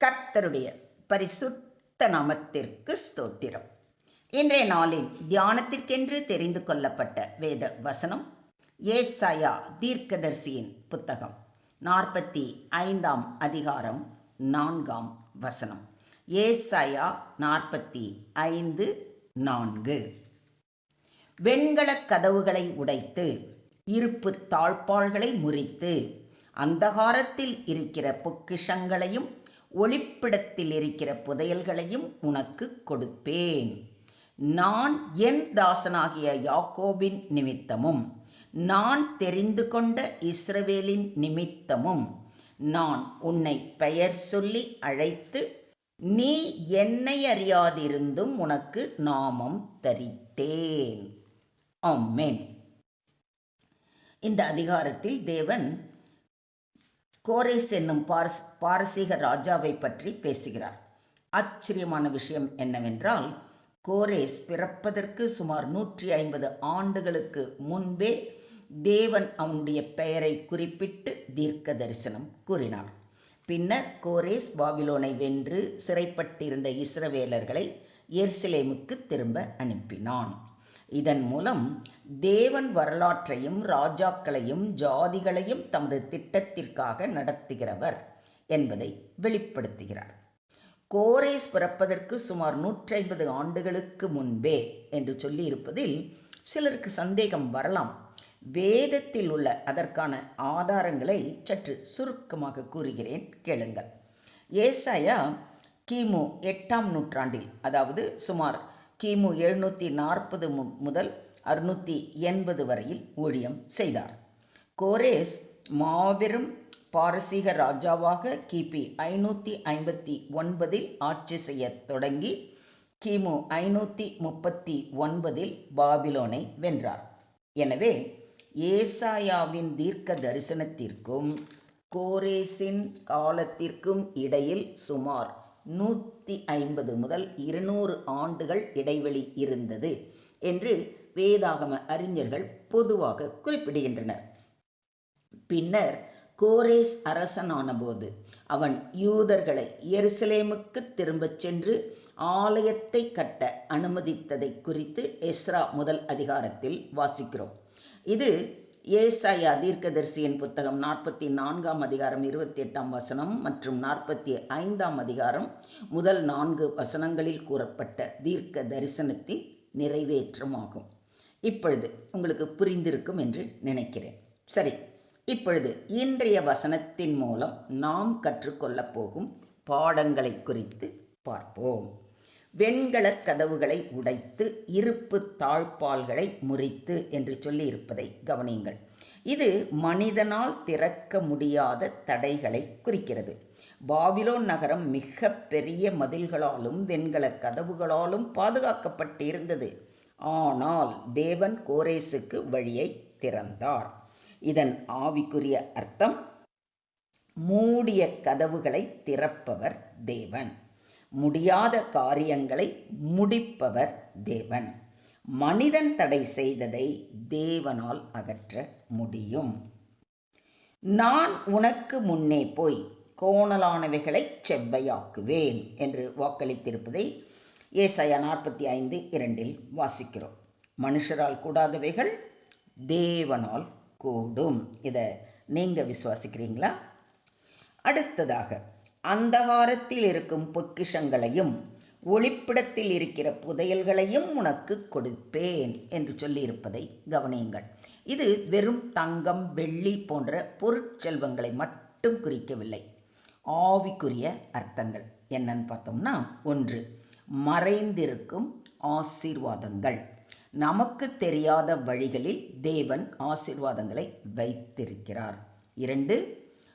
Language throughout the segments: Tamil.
கர்த்தருடைய பரிசுத்த நாமத்திற்கு ஸ்தோத்திரம். இன்றைய நாளின் தியானத்திற்கென்று தெரிந்து கொள்ளப்பட்ட வேத வசனம் ஏசாயா தீர்க்கதரிசியின் புத்தகம் 45ஆம் அதிகாரம் 4ஆம் வசனம். ஏசாயா 45:4. வெண்கலக் கதவுகளை உடைத்து இருப்பு தாழ்பாள்களை முறித்து அந்தகாரத்தில் இருக்கிற பொக்கிஷங்களையும் ஒளிப்பிடத்தில் இருக்கிற புதையல்களையும் உனக்கு கொடுப்பேன். நான் என் தாசனாகிய யாக்கோபின் நிமித்தமும் நான் தெரிந்து கொண்ட இஸ்ரவேலின் நிமித்தமும் நான் உன்னை பெயர் சொல்லி அழைத்து நீ என்னை அறியாதிருந்தும் உனக்கு நாமம் தரித்தேன். ஆமென். இந்த அதிகாரத்தில் தேவன் கோரேஸ் என்னும் பாரசீக ராஜாவை பற்றி பேசுகிறார். ஆச்சரியமான விஷயம் என்னவென்றால், கோரேஸ் பிறப்பதற்கு சுமார் 150 ஆண்டுகளுக்கு முன்பே தேவன் அவனுடைய பெயரை குறிப்பிட்டு தீர்க்க தரிசனம் கூறினார். பின்னர் கோரேஸ் பாபிலோனை வென்று சிறைப்பட்டிருந்த இஸ்ரவேலர்களை எருசலேமுக்கு திரும்ப அனுப்பினான். இதன் மூலம் தேவன் வரலாற்றையும் ராஜாக்களையும் ஜாதிகளையும் தமது திட்டத்திற்காக நடத்துகிறவர் என்பதை வெளிப்படுத்துகிறார். கோரேஸ் பிறப்பதற்கு சுமார் 150 ஆண்டுகளுக்கு முன்பே என்று சொல்லியிருப்பதில் சிலருக்கு சந்தேகம் வரலாம். வேதத்தில் உள்ள அதற்கான ஆதாரங்களை சற்று சுருக்கமாக கூறுகிறேன், கேளுங்கள். ஏசாயா கிமு 8ஆம் நூற்றாண்டில், அதாவது சுமார் கிமு 740 முதல் 680 வரையில் ஊழியம் செய்தார். கோரேஸ் மாபெரும் பாரசீக ராஜாவாக கிபி 559 ஆட்சி செய்ய தொடங்கி கிமு 539 பாபிலோனை வென்றார். எனவே ஏசாயாவின் தீர்க்க தரிசனத்திற்கும் கோரேசின் காலத்திற்கும் இடையில் சுமார் 150 முதல் 200 ஆண்டுகள் இடைவெளி இருந்தது என்று வேதாகம அறிஞர்கள் பொதுவாக குறிப்பிடுகின்றனர். பின்னர் கோரேஸ் அரசனான போது அவன் யூதர்களை எருசலேமுக்கு திரும்பச் சென்று ஆலயத்தை கட்ட அனுமதித்ததை குறித்து எஸ்ரா முதல் அதிகாரத்தில் வாசிக்கிறோம். இது ஏசாயா தீர்க்கதரிசியின் புத்தகம் 44ஆம் அதிகாரம் 28ஆம் வசனம் மற்றும் 45ஆம் அதிகாரம் முதல் 4 வசனங்களில் கூறப்பட்ட தீர்க்க தரிசனத்தின் நிறைவேற்றமாகும். இப்பொழுது உங்களுக்கு புரிந்திருக்கும் என்று நினைக்கிறேன். சரி, இப்பொழுது இன்றைய வசனத்தின் மூலம் நாம் கற்றுக்கொள்ளப் போகும் பாடங்களை குறித்து பார்ப்போம். வெண்கலக் கதவுகளை உடைத்து இருப்பு தாழ்பாள்களை முறித்து என்று சொல்லி இருப்பதை கவனியுங்கள். இது மனிதனால் திறக்க முடியாத தடைகளை குறிக்கிறது. பாபிலோன் நகரம் மிக பெரிய மதில்களாலும் வெண்கலக் கதவுகளாலும் பாதுகாக்கப்பட்டிருந்தது. ஆனால் தேவன் கோரேசுக்கு வழியை திறந்தார். இதன் ஆவிக்குரிய அர்த்தம், மூடிய கதவுகளை திறப்பவர் தேவன், முடியாத காரியங்களை முடிப்பவர் தேவன். மனிதன் தடை செய்ததை தேவனால் அகற்ற முடியும். நான் உனக்கு முன்னே போய் கோணலானவைகளை செவ்வையாக்குவேன் என்று வாக்களித்திருப்பதை ஏசாயா 45:2 வாசிக்கிறோம். மனுஷரால் கூடாதவைகள் தேவனால் கூடும். இதை நீங்க விசுவாசிக்கிறீங்களா? அடுத்ததாக, அந்தகாரத்தில் இருக்கும் பொக்கிஷங்களையும் ஒளிப்பிடத்தில் இருக்கிற புதையல்களையும் உனக்கு கொடுப்பேன் என்று சொல்லியிருப்பதை கவனியுங்கள். இது வெறும் தங்கம், வெள்ளி போன்ற பொருட்செல்வங்களை மட்டும் குறிக்கவில்லை. ஆவிக்குரிய அர்த்தங்கள் என்னன்னு பார்த்தோம்னா, 1, மறைந்திருக்கும் ஆசீர்வாதங்கள். நமக்கு தெரியாத வழிகளில் தேவன் ஆசீர்வாதங்களை வைத்திருக்கிறார். 2,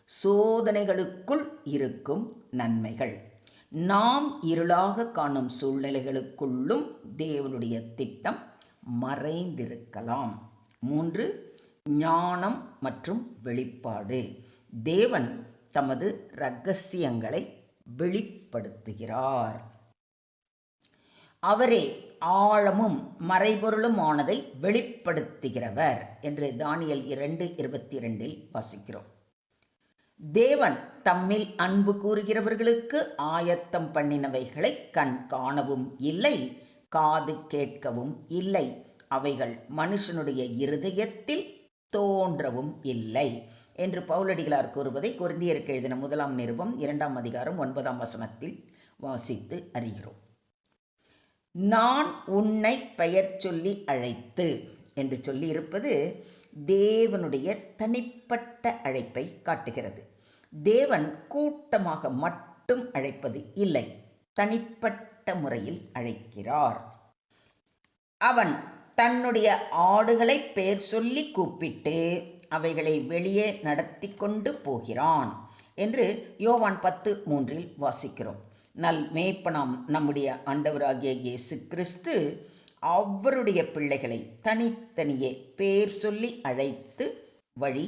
சோதனைகளுக்குள் இருக்கும் நன்மைகள். நாம் இருளாக காணும் சூழ்நிலைகளுக்குள்ளும் தேவனுடைய திட்டம் மறைந்திருக்கலாம். 3, ஞானம் மற்றும் வெளிப்பாடு. தேவன் தமது இரகசியங்களை வெளிப்படுத்துகிறார். அவரே ஆழமும் மறைபொருளுமானதை வெளிப்படுத்துகிறவர் என்று தானியேல் 2:22 வாசிக்கிறோம். தேவன் தம்மில் அன்பு கூறுகிறவர்களுக்கு ஆயத்தம் பண்ணினவைகளை கண் காணவும் இல்லை, காது கேட்கவும் இல்லை, அவைகள் மனுஷனுடைய இருதயத்தில் தோன்றவும் இல்லை என்று பவுலடிகளார் கூறுவதை கொரிந்தியருக்கு எழுதின 1 நிருபம் 2 அதிகாரம் 9 வாசித்து அறிகிறோம். நான் உன்னை பெயர் சொல்லி அழைத்து என்று சொல்லி இருப்பது தேவனுடைய தனிப்பட்ட அழைப்பை காட்டுகிறது. தேவன் கூட்டமாக மட்டும் அழைப்பது இல்லை, தனிப்பட்ட முறையில் அழைக்கிறார். அவன் தன்னுடைய ஆடுகளை பெயர் சொல்லி கூப்பிட்டு அவைகளை வெளியே நடத்தி கொண்டு போகிறான் என்று யோவான் 10:3 வாசிக்கிறோம். நல் மேய்ப்பனாம் நம்முடைய ஆண்டவராகிய இயேசு கிறிஸ்து அவருடைய பிள்ளைகளை தனித்தனியே பேர் சொல்லி அழைத்து வழி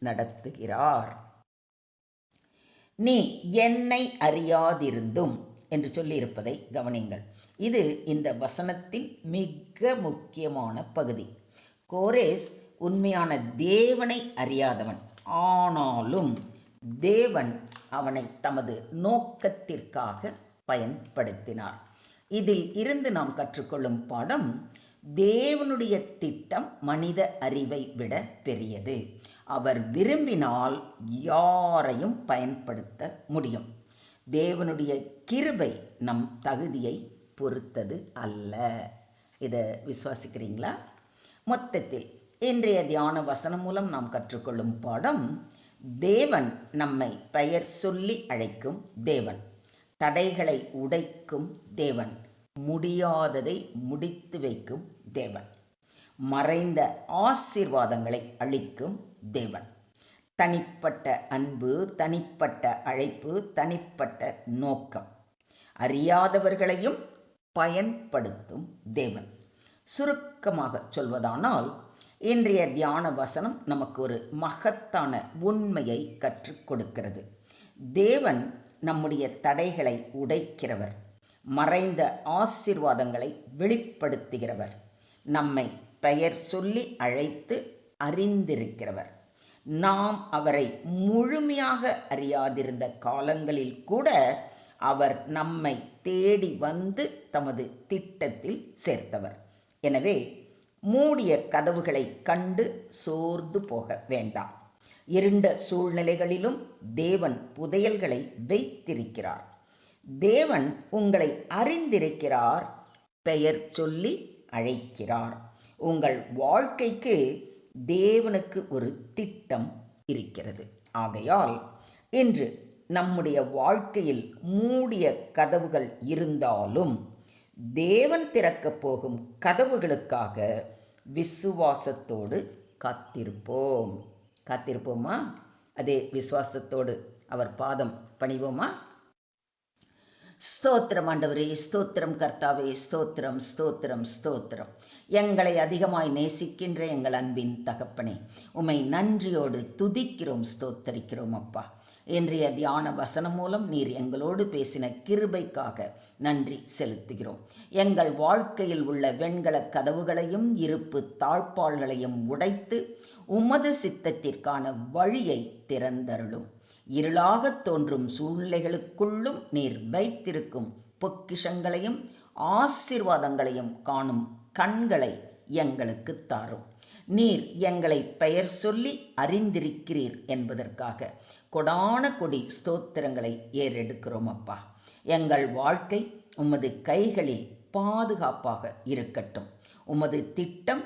நடத்துகிறார். நீ என்னை அறியாதிருந்தும் என்று சொல்லியிருப்பதை கவனிங்கள். இது இந்த வசனத்தின் மிக முக்கியமான பகுதி. கோரேஸ் உண்மையான தேவனை அறியாதவன், ஆனாலும் தேவன் அவனை தமது நோக்கத்திற்காக பயன்படுத்தினார். இதில் இருந்து நாம் கற்றுக்கொள்ளும் பாடம், தேவனுடைய திட்டம் மனித அறிவை விட பெரியது. அவர் விரும்பினால் யாரையும் பயன்படுத்த முடியும். தேவனுடைய கிருபை நம் தகுதியை பொறுத்தது அல்ல. இதை விசுவாசிக்கிறீங்களா? மொத்தத்தில் இன்றைய தியான வசனம் மூலம் நாம் கற்றுக்கொள்ளும் பாடம், தேவன் நம்மை பெயர் சொல்லி அழைக்கும் தேவன், தடைகளை உடைக்கும் தேவன், முடியாததை முடித்து வைக்கும் தேவன், மறைந்த ஆசீர்வாதங்களை அளிக்கும் தேவன், தனிப்பட்ட அன்பு, தனிப்பட்ட அழைப்பு, தனிப்பட்ட நோக்கம், அறியாதவர்களையும் பயன்படுத்தும் தேவன். சுருக்கமாக சொல்வதானால், இன்றைய தியான வசனம் நமக்கு ஒரு மகத்தான உண்மையை கற்றுக் கொடுக்கிறது. தேவன் நம்முடைய தடைகளை உடைக்கிறவர், மறைந்த ஆசீர்வாதங்களை வெளிப்படுத்துகிறவர், நம்மை பெயர் சொல்லி அழைத்து அறிந்திருக்கிறவர். நாம் அவரை முழுமையாக அறியாதிருந்த காலங்களில் கூட அவர் நம்மை தேடி வந்து தமது திட்டத்தில் சேர்த்தவர். எனவே மூடிய கதவுகளை கண்டு சோர்ந்து போக வேண்டாம். இருண்ட சூழ்நிலைகளிலும் தேவன் புதையல்களை வைத்திருக்கிறார். தேவன் உங்களை அறிந்திருக்கிறார், பெயர் சொல்லி அழைக்கிறார். உங்கள் வாழ்க்கைக்கு தேவனுக்கு ஒரு திட்டம் இருக்கிறது. ஆகையால் இன்று நம்முடைய வாழ்க்கையில் மூடிய கதவுகள் இருந்தாலும் தேவன் திறக்கப் போகும் கதவுகளுக்காக விசுவாசத்தோடு காத்திருப்போமா? அதே விசுவாசத்தோடு அவர் பாதம் பணிவோமா? ஸ்தோத்திரம் ஆண்டவரே, ஸ்தோத்திரம் கர்த்தாவே, ஸ்தோத்திரம் ஸ்தோத்திரம் ஸ்தோத்திரம். எங்களை அதிகமாய் நேசிக்கின்ற எங்கள் அன்பின் தகப்பனே, உம்மை நன்றியோடு துதிக்கிறோம், ஸ்தோத்தரிக்கிறோம் அப்பா. இன்றைய தியான வசனம் மூலம் நீர் எங்களோடு பேசின கிருபைக்காக நன்றி செலுத்துகிறோம். எங்கள் வாழ்க்கையில் உள்ள வெண்கல கதவுகளையும் இருப்பு தாழ்பாள்களையும் உடைத்து உமது சித்தத்திற்கான வழியை திறந்தருளும். இருளாக தோன்றும் சூழ்நிலைகளுக்குள்ளும் நீர் வைத்திருக்கும் பொக்கிஷங்களையும் ஆசீர்வாதங்களையும் காணும் கண்களை எங்களுக்கு தாரும். நீர் எங்களை பெயர் சொல்லி அறிந்திருக்கிறீர் என்பதற்காக கொடான கொடி ஸ்தோத்திரங்களை ஏறெடுக்கிறோம் அப்பா. எங்கள் வாழ்க்கை உமது கைகளில் பாதுகாப்பாக இருக்கட்டும். உமது திட்டம்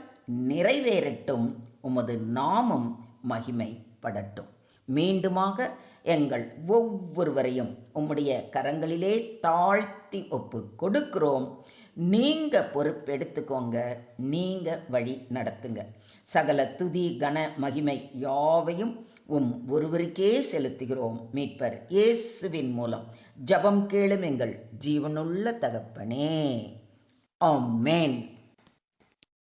நிறைவேறட்டும். உமது நாமம் மகிமைப்படட்டும். மீண்டுமாக எங்கள் ஒவ்வொருவரையும் உம்முடைய கரங்களிலே தாழ்த்தி ஒப்பு கொடுக்கிறோம். நீங்க பொறுப்பெடுத்துக்கோங்க, நீங்க வழி நடத்துங்க. சகல துதி கன மகிமை யாவையும் ஒருவருக்கே செலுத்துகிறோம். மீட்பர் இயேசுவின் மூலம் ஜெபம் கேளும் எங்கள் ஜீவனுள்ள தகப்பனே. ஆமென்.